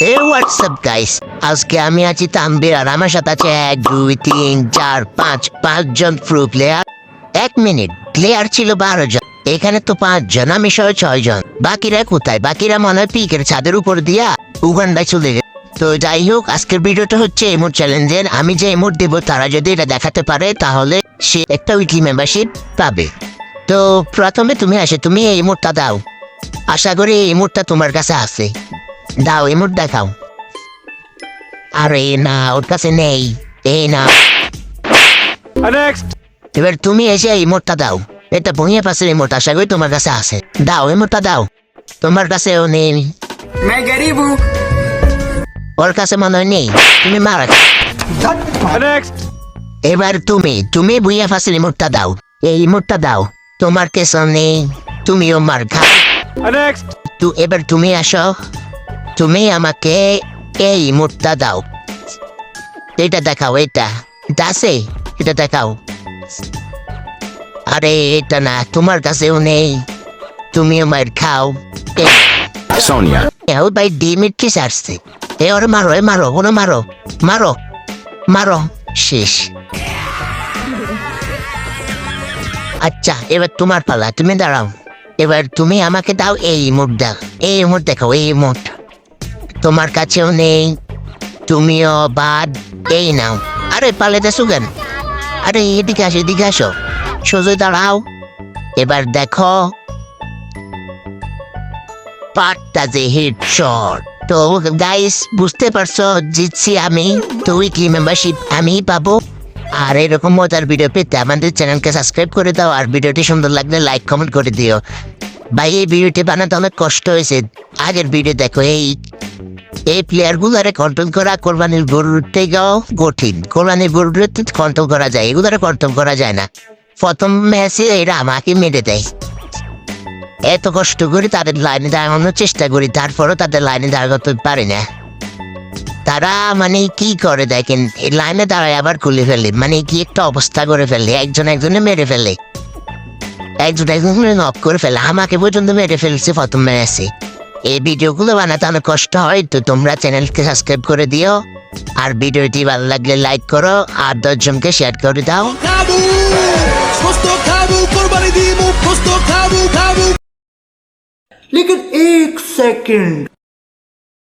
WhatsApp guys, আজকে আমি আছি তানভীর আর আমার সাথে আছে 1 2 3 4 5 5জন প্রো প্লেয়ার। 1 মিনিট, প্লেয়ার ছিল 12 জন, এখানে তো 5 জন, আমি সহ 6 জন। বাকিরা কোথায়? বাকিরা মনে হয় পিকের ছাদের উপর দিয়া উগান্ডায় চলে গেছে। তো যাই হোক, আজকের ভিডিওটা হচ্ছে ইমোট চ্যালেঞ্জের। আমি যে ইমোট দেব তারা যদি এটা দেখাতে পারে তাহলে সে একটা উইকলি মেম্বারশিপ পাবে। তো প্রথমে তুমি এই ইমোটটা দাও। আশা করি এই ইমোটটা তোমার কাছে আছে। দাও, ইমোট দেখাও। আরে না, ওর কাছে নেই। এই না, এবার তুমি এসে ইমোটটা দাও। এটা ভুঁইয়া পাশের ইমোট, আশা করি তোমার কাছে আছে। দাও, ইমোটটা দাও। তোমার কাছেও নেই। मैं गरीब हूँ। ওর কাছে মনে হয় নেই। তুমি মারা। এবার তুমি ভুঁইয়া পাশের ইমোটটা দাও। এই ইমোটটা দাও। তোমার কাছে নেই, তুমিও মার খাও। এবার তুমি আসো, তুমি আমাকে এই ইমোটটা দাও। এটা দেখাও, এটা আছে, এটা দেখাও। আরে এটা না, তোমার কাছেও নেই, তুমিও মার খাও। Sonia. ও ভাই, ডিমিট কি আসছে? এ ওরে মারো, মারো, কোনো মারো, মারো, মারো, শেষ। আচ্ছা, এবার তোমার পালা, তুমি দাঁড়াও। এবার তুমি আমাকে দাও এই ইমোট, দাও এই ইমোট, দেখাও এই ইমোট। তোমার কাছেও নেই, তুমিও বাদ। এই নাও। আরে পালাইতেছো কেন? আরে এদিকে আসো, এদিকে আসো, সোজা দাঁড়াও। এবার দেখো পাটটা যে হেডশট। তো গাইস, বুঝতে পারছো, জিতছি আমি। তো উইকলি মেম্বারশিপ আমিই পাবো। আর এরকম মজার ভিডিও পেতে আমাদের চ্যানেলকে সাবস্ক্রাইব করে দাও। আর ভিডিওটি সুন্দর লাগলে লাইক কমেন্ট করে দিও। ভাই, এই ভিডিওটি বানাতে অনেক কষ্ট হয়েছে। আগের ভিডিও দেখো। এই প্লেয়ারগুলারে কন্ট্রোল করা কোরবানির গরুর থেকেও কঠিন। কোরবানির গরুর কন্ট্রোল করা যায়, এগুলারে কন্ট্রোল করা যায় না। প্রথম ম্যাচে এরা আমাকে মেরে দেয়। এত কষ্ট করি তাদের লাইনে দাঁড়ানোর চেষ্টা করি, তারপরও তাদের লাইনে দাঁড়াতে পারি না। তারা মানে কি করে দেখেন, এই লাইনে দাঁড়ায় আবার খুলে ফেলে, মানে কি একটা অবস্থা করে ফেলে। একজনে মেরে ফেলে, একজনে নক করে ফেলে। আমাকে পর্যন্ত মেরে ফেলছে প্রথম ম্যাচে। এই ভিডিওগুলো বানাতে অনেক কষ্ট হয়। তো তোমরা চ্যানেলকে সাবস্ক্রাইব করে দিও। আর ভিডিওটি ভালো লাগলে লাইক করো, আর 10 জনকে শেয়ার করে দাও। लेकिन 1 सेकंड